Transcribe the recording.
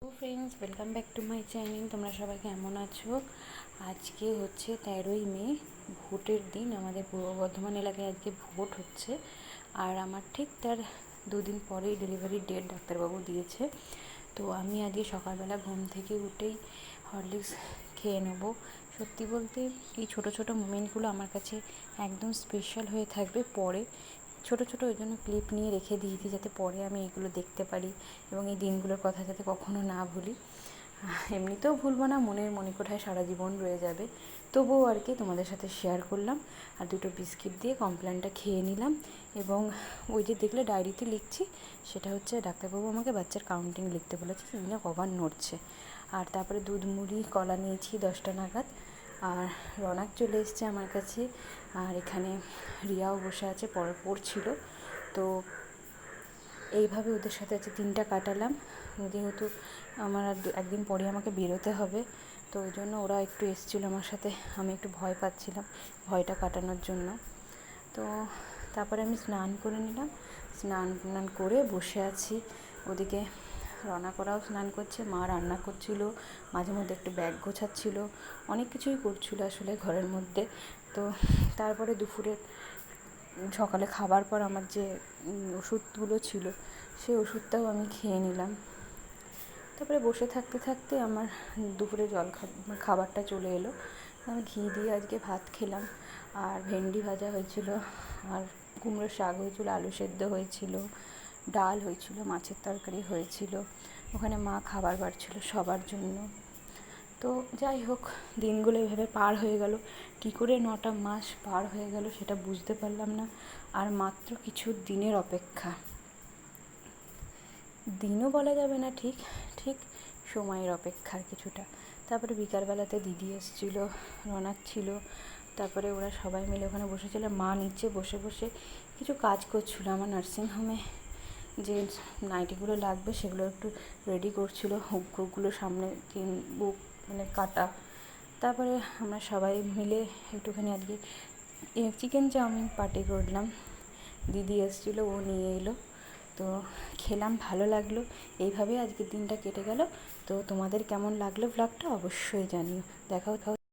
Friends, welcome back to my channel. তোমরা সবাই কেমন আছো? আজকে হচ্ছে 13ই মে, ভোটের দিন। আমাদের পূর্ব বর্ধমান এলাকায় আজকে ভোট হচ্ছে। আর আমার ঠিক তার দুদিন পরেই ডেলিভারি ডেট ডাক্তারবাবু দিয়েছে। তো আমি আজকে সকালবেলা ঘুম থেকে উঠেই হরলিক্স খেয়ে নেবো। সত্যি বলতে এই ছোটো ছোটো মোমেন্টগুলো আমার কাছে একদম স্পেশাল হয়ে থাকবে পরে। ছোটো ছোটো ওই জন্য ক্লিপ নিয়ে রেখে দিয়েছি, যাতে পরে আমি এগুলো দেখতে পারি এবং এই দিনগুলোর কথা যাতে কখনো না ভুলি। এমনিতেও ভুলবো না, মনের মণিকোঠায় সারা জীবন রয়ে যাবে। তবুও আর কি তোমাদের সাথে শেয়ার করলাম। আর দুটো বিস্কিট দিয়ে কমপ্ল্যানটা খেয়ে নিলাম। এবং ওই যে দেখলে ডায়েরিতে লিখছি, সেটা হচ্ছে ডাক্তারবাবু আমাকে বাচ্চার কাউন্টিং লিখতে বলেছে, সেদিনে কবার নড়ছে। আর তারপরে দুধ মুড়ি কলা নিয়েছি 10টা নাগাদ। আর রনাক চলে এসছে আমার কাছে। আর এখানে রিয়াও বসে আছে, পড়ছিল। তো এইভাবে ওদের সাথে আজকে দিনটা কাটালাম। যেহেতু আমার একদিন পরে আমাকে বেরোতে হবে, তো ওই জন্য ওরা একটু এসেছিলো আমার সাথে। আমি একটু ভয় পাচ্ছিলাম, ভয়টা কাটানোর জন্য। তো তারপরে আমি স্নান করে নিলাম। স্নান করে বসে আছি। ওদিকে রনাকরাও স্নান করছে, মা রান্না করছিল, মাঝে মধ্যে একটু ব্যাগ গোছাচ্ছিল, অনেক কিছুই করছিল আসলে ঘরের মধ্যে। তো তারপরে দুপুরে সকালে খাবার পর আমার যে ওষুধগুলো ছিল, সেই ওষুধটাও আমি খেয়ে নিলাম। তারপরে বসে থাকতে থাকতে আমার দুপুরে খাবারটা চলে এলো। আমি ঘি দিয়ে আজকে ভাত খেলাম। আর ভেন্ডি ভাজা হয়েছিল, আর কুমড়োর শাক হয়েছিল, আলু সেদ্ধ হয়েছিল, ডাল হয়েছিল, মাছের তরকারি হয়েছিল। ওখানে মা খাবার বাড়ছিল সবার জন্য। তো যাই হোক, দিনগুলো এভাবে পার হয়ে গেল। কী করে 9টা মাস পার হয়ে গেল সেটা বুঝতে পারলাম না। আর মাত্র কিছু দিনের অপেক্ষা, দিনও বলা যাবে না, ঠিক ঠিক সময়ের অপেক্ষার কিছুটা। তারপরে বিকালবেলাতে দিদি এসেছিলো, রনাক ছিল। তারপরে ওরা সবাই মিলে ওখানে বসেছিল। মা নিচে বসে বসে কিছু কাজ করছিলো। আমার নার্সিংহোমে যে নাইটিগুলো লাগবে সেগুলো একটু রেডি করছিল, হুকগুলো সামনে বুক মানে কাটা। তারপরে আমরা সবাই মিলে একটুখানি আজকে চিকেন চাউমিন পার্টি করলাম। দিদি এসেছিলো, ও নিয়ে এলো, তো খেলাম, ভালো লাগলো। এইভাবে আজকের দিনটা কেটে গেল। তো তোমাদের কেমন লাগলো ব্লগটা অবশ্যই জানিও। দেখা